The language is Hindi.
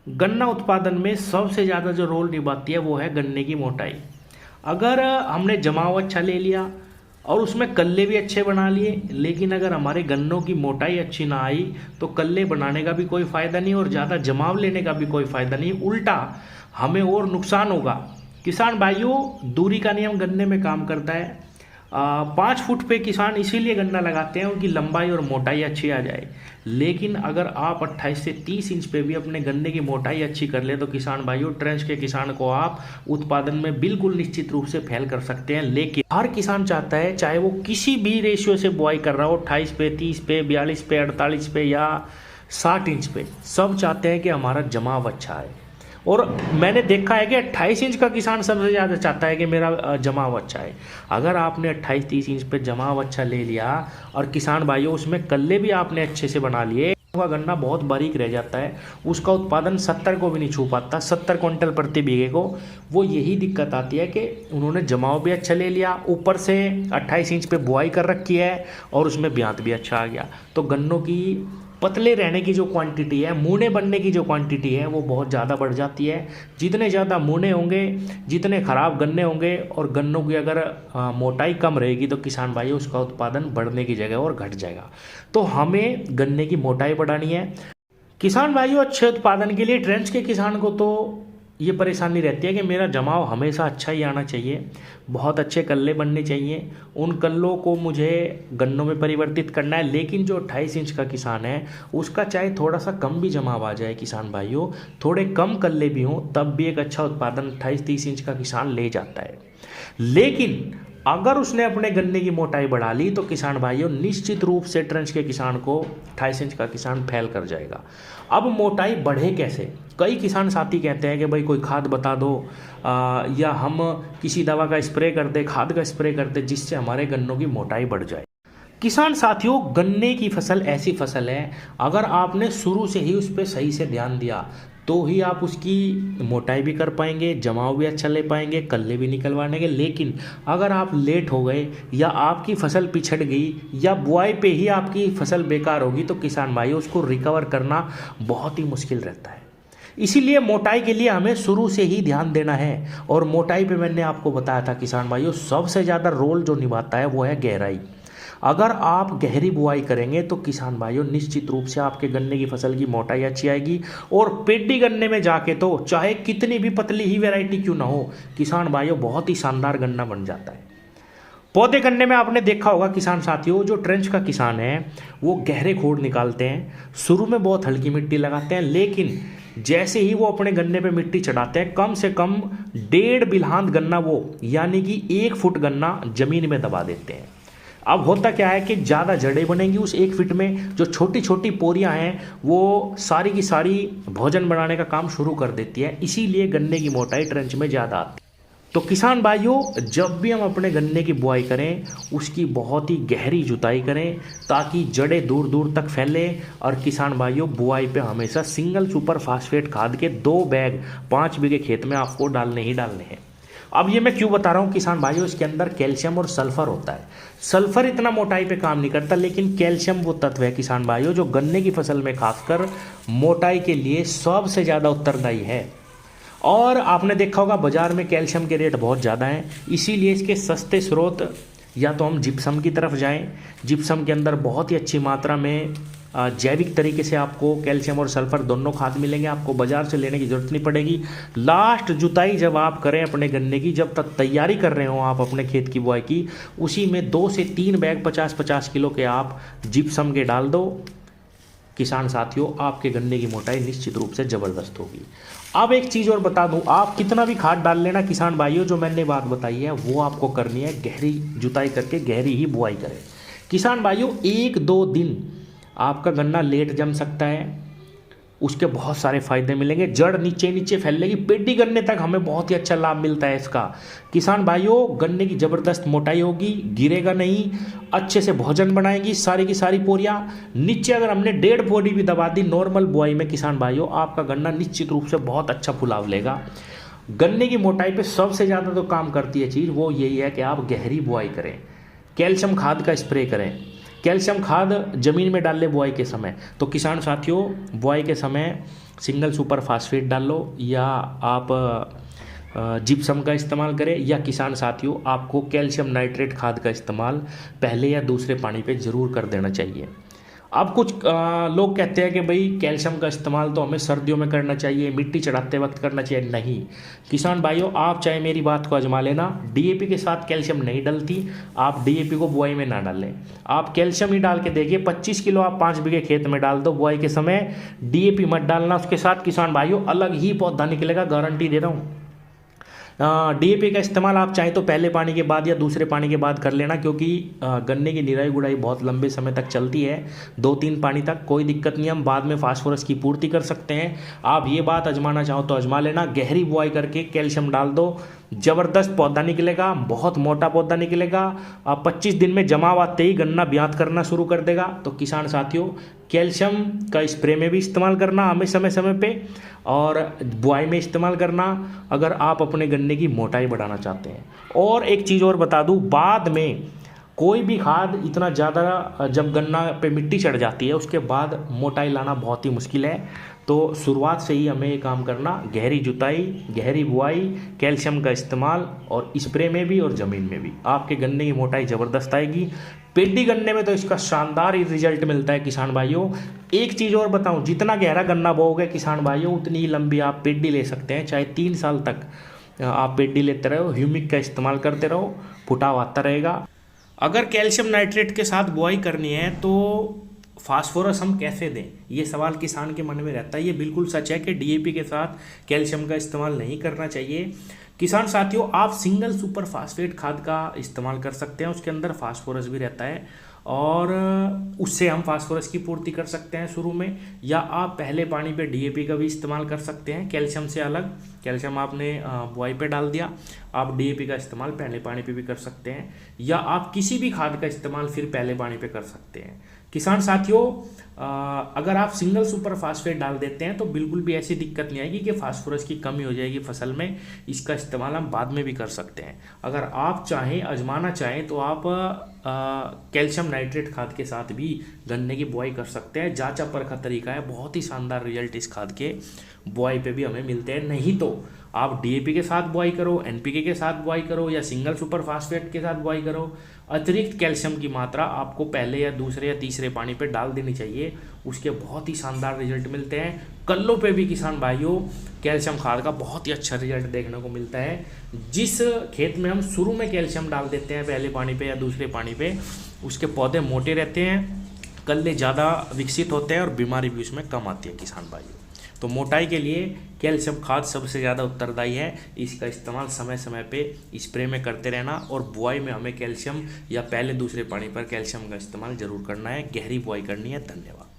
गन्ना उत्पादन में सबसे ज़्यादा जो रोल निभाती है वो है गन्ने की मोटाई। अगर हमने जमाव अच्छा ले लिया और उसमें कल्ले भी अच्छे बना लिए, लेकिन अगर हमारे गन्नों की मोटाई अच्छी ना आई तो कल्ले बनाने का भी कोई फ़ायदा नहीं और ज़्यादा जमाव लेने का भी कोई फ़ायदा नहीं, उल्टा हमें और नुकसान होगा। किसान भाइयों, दूरी का नियम गन्ने में काम करता है। 5 फुट पे किसान इसीलिए गन्ना लगाते हैं उनकी लंबाई और मोटाई अच्छी आ जाए। लेकिन अगर आप 28 से 30 इंच पे भी अपने गन्ने की मोटाई अच्छी कर ले तो किसान भाइयों, ट्रेंच के किसान को आप उत्पादन में बिल्कुल निश्चित रूप से फेल कर सकते हैं। लेकिन हर किसान चाहता है, चाहे वो किसी भी रेशियो से बुआई कर रहा हो, 28 पे, 30 पे, 42 पे, 48 पे या 60 इंच पे, सब चाहते हैं कि हमारा जमाव अच्छा है। और मैंने देखा है कि 28 इंच का किसान सबसे ज़्यादा चाहता है कि मेरा जमाव अच्छा है। अगर आपने 28-30 इंच पे जमाव अच्छा ले लिया और किसान भाइयों उसमें कल्ले भी आपने अच्छे से बना लिए, का गन्ना बहुत बारीक रह जाता है, उसका उत्पादन 70 को भी नहीं छू पाता, 70 क्विंटल प्रति बीघे को। वो यही दिक्कत आती है कि उन्होंने जमाव भी अच्छा ले लिया, ऊपर से 28 इंच पे बुआई कर रखी है और उसमें ब्यात भी अच्छा आ गया, तो गन्नों की पतले रहने की जो क्वांटिटी है, मुने बनने की जो क्वांटिटी है वो बहुत ज़्यादा बढ़ जाती है। जितने ज़्यादा मुने होंगे, जितने खराब गन्ने होंगे और गन्नों की अगर मोटाई कम रहेगी तो किसान भाई उसका उत्पादन बढ़ने की जगह और घट जाएगा। तो हमें गन्ने की मोटाई बढ़ानी है। किसान भाइयों, अच्छे उत्पादन के लिए ट्रेंच के किसान को तो ये परेशानी रहती है कि मेरा जमाव हमेशा अच्छा ही आना चाहिए, बहुत अच्छे कल्ले बनने चाहिए, उन कल्लों को मुझे गन्नों में परिवर्तित करना है। लेकिन जो 28 इंच का किसान है उसका चाहे थोड़ा सा कम भी जमाव आ जाए किसान भाइयों, थोड़े कम कल्ले भी हों, तब भी एक अच्छा उत्पादन 28-30 इंच का किसान ले जाता है। लेकिन अगर उसने अपने गन्ने की मोटाई बढ़ा ली तो किसान भाइयों निश्चित रूप से ट्रेंच के किसान को 28 इंच का किसान फेल कर जाएगा। अब मोटाई बढ़े कैसे? कई किसान साथी कहते हैं कि भाई कोई खाद बता दो, या हम किसी दवा का स्प्रे कर दे, खाद का स्प्रे कर दे जिससे हमारे गन्नों की मोटाई बढ़ जाए। किसान साथियों, गन्ने की फसल ऐसी फसल है, अगर आपने शुरू से ही उस पर सही से ध्यान दिया तो ही आप उसकी मोटाई भी कर पाएंगे, जमाव भी अच्छा ले पाएंगे, कल्ले भी निकलवाने के। लेकिन अगर आप लेट हो गए या आपकी फसल पिछड़ गई या बुआई पे ही आपकी फसल बेकार होगी तो किसान भाई उसको रिकवर करना बहुत ही मुश्किल रहता है। इसीलिए मोटाई के लिए हमें शुरू से ही ध्यान देना है। और मोटाई पे मैंने आपको बताया था किसान भाइयों, सबसे ज़्यादा रोल जो निभाता है वो है गहराई। अगर आप गहरी बुआई करेंगे तो किसान भाइयों निश्चित रूप से आपके गन्ने की फसल की मोटाई अच्छी आएगी। और पेडी गन्ने में जाके तो चाहे कितनी भी पतली ही वैरायटी क्यों ना हो, किसान भाइयों बहुत ही शानदार गन्ना बन जाता है। पौधे गन्ने में आपने देखा होगा किसान साथियों, जो ट्रेंच का किसान है वो गहरे खोड निकालते हैं, शुरू में बहुत हल्की मिट्टी लगाते हैं, लेकिन जैसे ही वो अपने गन्ने पे मिट्टी चढ़ाते हैं कम से कम 1.5 बिल्हांत गन्ना वो यानी कि 1 फुट गन्ना जमीन में दबा देते हैं। अब होता क्या है कि ज़्यादा जड़ें बनेंगी उस 1 फीट में, जो छोटी छोटी पोरियां हैं वो सारी की सारी भोजन बनाने का काम शुरू कर देती है, इसीलिए गन्ने की मोटाई ट्रेंच में ज़्यादा आती है। तो किसान भाइयों, जब भी हम अपने गन्ने की बुआई करें उसकी बहुत ही गहरी जुताई करें ताकि जड़ें दूर दूर तक फैलें। और किसान भाइयों, बुआई पे हमेशा सिंगल सुपर फास्फेट खाद के 2 बैग 5 बीघे खेत में आपको डालने ही डालने हैं। अब ये मैं क्यों बता रहा हूँ किसान भाइयों, इसके अंदर कैल्शियम और सल्फर होता है। सल्फर इतना मोटाई पे काम नहीं करता, लेकिन कैल्शियम वो तत्व है किसान भाइयों जो गन्ने की फसल में खासकर मोटाई के लिए सबसे ज़्यादा उत्तरदायी है। और आपने देखा होगा बाजार में कैल्शियम के रेट बहुत ज़्यादा हैं, इसीलिए इसके सस्ते स्रोत या तो हम जिप्सम की तरफ जाएं। जिप्सम के अंदर बहुत ही अच्छी मात्रा में जैविक तरीके से आपको कैल्शियम और सल्फर दोनों खाद मिलेंगे, आपको बाजार से लेने की ज़रूरत नहीं पड़ेगी। लास्ट जुताई जब आप करें अपने गन्ने की, जब तक तैयारी कर रहे हो आप अपने खेत की बुआई की, उसी में 2 से 3 बैग 50-50 किलो के आप जिप्सम के डाल दो। किसान साथियों, आपके गन्ने की मोटाई निश्चित रूप से ज़बरदस्त होगी। अब एक चीज़ और बता दूं, आप कितना भी खाद डाल लेना किसान भाइयों, जो मैंने बात बताई है वो आपको करनी है, गहरी जुताई करके गहरी ही बुआई करें। किसान भाइयों, 1-2 दिन आपका गन्ना लेट जम सकता है, उसके बहुत सारे फायदे मिलेंगे, जड़ नीचे नीचे फैलेगी, पेटी गन्ने तक हमें बहुत ही अच्छा लाभ मिलता है इसका। किसान भाइयों, गन्ने की ज़बरदस्त मोटाई होगी, गिरेगा नहीं, अच्छे से भोजन बनाएगी सारी की सारी पोरियाँ। नीचे अगर हमने 1.5 बोरी भी दबा दी नॉर्मल बुआई में किसान भाइयों, आपका गन्ना निश्चित रूप से बहुत अच्छा फुलाव लेगा। गन्ने की मोटाई पे सबसे ज़्यादा तो काम करती है चीज़, वो यही है कि आप गहरी बुआई करें, कैल्शियम खाद का स्प्रे करें। कैल्शियम खाद जमीन में डाल ले बुआई के समय। तो किसान साथियों, बुआई के समय सिंगल सुपर फास्फेट डाल लो, या आप जिप्सम का इस्तेमाल करें, या किसान साथियों आपको कैल्शियम नाइट्रेट खाद का इस्तेमाल पहले या दूसरे पानी पे ज़रूर कर देना चाहिए। अब कुछ लोग कहते हैं कि भाई कैल्शियम का इस्तेमाल तो हमें सर्दियों में करना चाहिए, मिट्टी चढ़ाते वक्त करना चाहिए। नहीं किसान भाइयों, आप चाहे मेरी बात को आजमा लेना, डीएपी के साथ कैल्शियम नहीं डलती, आप डीएपी को बुआई में ना डालें। आप कैल्शियम ही डाल के देखिए, 25 किलो आप 5 बीघे खेत में डाल दो बुआई के समय, डीएपी मत डालना उसके साथ किसान भाइयों, अलग ही पौधा निकलेगा, गारंटी दे रहा हूँ। डीएपी का इस्तेमाल आप चाहें तो पहले पानी के बाद या दूसरे पानी के बाद कर लेना, क्योंकि गन्ने की निराई गुड़ाई बहुत लंबे समय तक चलती है, 2-3 पानी तक, कोई दिक्कत नहीं, हम बाद में फास्फोरस की पूर्ति कर सकते हैं। आप ये बात आजमाना चाहो तो आजमा लेना, गहरी बुआई करके कैल्शियम डाल दो, ज़बरदस्त पौधा निकलेगा, बहुत मोटा पौधा निकलेगा। 25 दिन में जमाव आते ही गन्ना ब्यात करना शुरू कर देगा। तो किसान साथियों, कैल्शियम का स्प्रे में भी इस्तेमाल करना हमें समय समय पे, और बुआई में इस्तेमाल करना अगर आप अपने गन्ने की मोटाई बढ़ाना चाहते हैं। और एक चीज़ और बता दूं, बाद में कोई भी खाद इतना ज़्यादा जब गन्ना पे मिट्टी चढ़ जाती है उसके बाद मोटाई लाना बहुत ही मुश्किल है। तो शुरुआत से ही हमें ये काम करना, गहरी जुताई, गहरी बुआई, कैल्शियम का इस्तेमाल, और स्प्रे में भी और ज़मीन में भी आपके गन्ने की मोटाई ज़बरदस्त आएगी। पेडी गन्ने में तो इसका शानदार ही रिजल्ट मिलता है किसान भाइयों। एक चीज़ और बताऊं, जितना गहरा गन्ना बोओगे किसान भाइयों उतनी ही लंबी आप पेडी ले सकते हैं, चाहे 3 साल तक आप पेडी लेते रहो, ह्यूमिक का इस्तेमाल करते रहो, फुटाव आता रहेगा। अगर कैल्शियम नाइट्रेट के साथ बुआई करनी है तो फास्फोरस हम कैसे दें, ये सवाल किसान के मन में रहता है। ये बिल्कुल सच है कि डीएपी के साथ कैल्शियम का इस्तेमाल नहीं करना चाहिए। किसान साथियों, आप सिंगल सुपर फास्फेट खाद का इस्तेमाल कर सकते हैं, उसके अंदर फास्फोरस भी रहता है और उससे हम फास्फोरस की पूर्ति कर सकते हैं शुरू में। या आप पहले पानी पे डीएपी का भी इस्तेमाल कर सकते हैं, कैल्शियम से अलग। कैल्शियम आपने बुआई पे डाल दिया, आप डीएपी का इस्तेमाल पहले पानी पे भी कर सकते हैं, या आप किसी भी खाद का इस्तेमाल फिर पहले पानी पे कर सकते हैं। किसान साथियों, अगर आप सिंगल सुपर फास्फेट डाल देते हैं तो बिल्कुल भी ऐसी दिक्कत नहीं आएगी कि फास्फोरस की कमी हो जाएगी फसल में। इसका इस्तेमाल हम बाद में भी कर सकते हैं। अगर आप चाहें, आजमाना चाहें तो आप कैल्शियम नाइट्रेट खाद के साथ भी गन्ने की बुआई कर सकते हैं। जांचा परखा तरीका है, बहुत ही शानदार रिजल्ट इस खाद के बुआई पे भी हमें मिलते हैं। नहीं तो आप डीएपी के साथ बुआई करो, एनपीके के साथ बुआई करो, या सिंगल सुपर फास्फेट के साथ बुआई करो, अतिरिक्त कैल्शियम की मात्रा आपको पहले या दूसरे या तीसरे पानी पे डाल देनी चाहिए, उसके बहुत ही शानदार रिजल्ट मिलते हैं। कल्लों पे भी किसान भाइयों कैल्शियम खाद का बहुत ही अच्छा रिजल्ट देखने को मिलता है। जिस खेत में हम शुरू में कैल्शियम डाल देते हैं पहले पानी पे या दूसरे पानी पे, उसके पौधे मोटे रहते हैं, कल्ले ज़्यादा विकसित होते हैं और बीमारी भी उसमें कम आती है किसान भाइयों। तो मोटाई के लिए कैल्शियम खाद सबसे ज़्यादा उत्तरदायी है। इसका इस्तेमाल समय समय पे स्प्रे में करते रहना, और बुआई में हमें कैल्शियम या पहले दूसरे पानी पर कैल्शियम का इस्तेमाल जरूर करना है। गहरी बुआई करनी है। धन्यवाद।